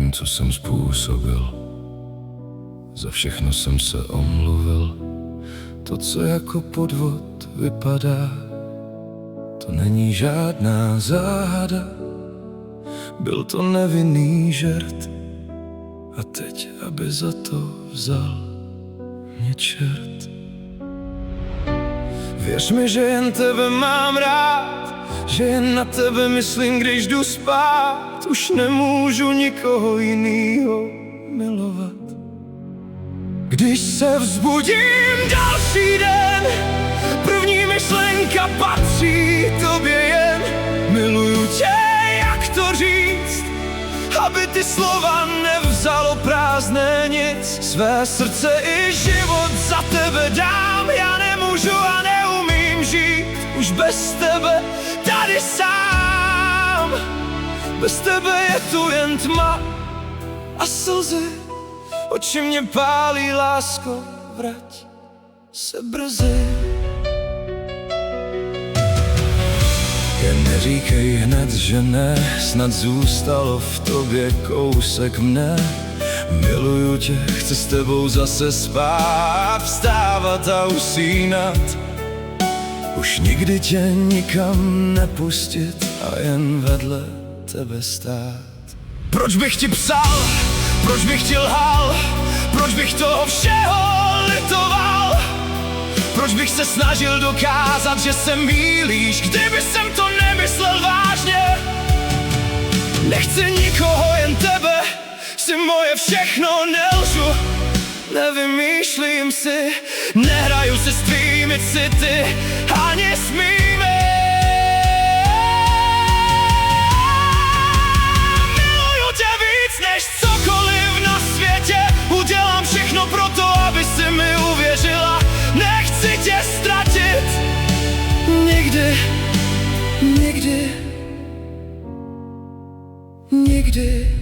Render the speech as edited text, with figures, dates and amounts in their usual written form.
vším, co jsem způsobil. Za všechno jsem se omluvil. To, co jako podvod vypadá, to není žádná záhada. Byl to nevinný žert a teď, aby za to vzal mě čert. Věř mi, že jen tebe mám rád, že jen na tebe myslím, když jdu spát. Už nemůžu nikoho jinýho milovat. Když se vzbudím další den, první myšlenka patří tobě jen. Miluju tě, jak to říct, aby ty slova nevzalo prázdné nic. Své srdce i život za tebe dám, já nemůžu a neumím žít už bez tebe tady sám. Bez tebe je tu jen tma a slzy, oči mě pálí, lásko, vrať se brzy. Jen neříkej hned, že ne, snad zůstalo v tobě kousek mne. Miluju tě, chci s tebou zase spát, vstávat a usínat. Už nikdy tě nikam nepustit a jen vedle tebe stát. Proč bych ti psal, proč bych ti lhal, proč bych toho všeho litoval? Proč bych se snažil dokázat, že se mýlíš, kdyby jsem to nemyslel vážně? Nechci nikoho, jen tebe, si moje všechno, nelžu, nevymýšlím si, nehraju si s tvými city ani s mými. Miluju tě víc než cokoliv na světě, udělám všechno pro to, aby si mi uvěřila. Nechci tě ztratit nikdy, nikdy, nikdy.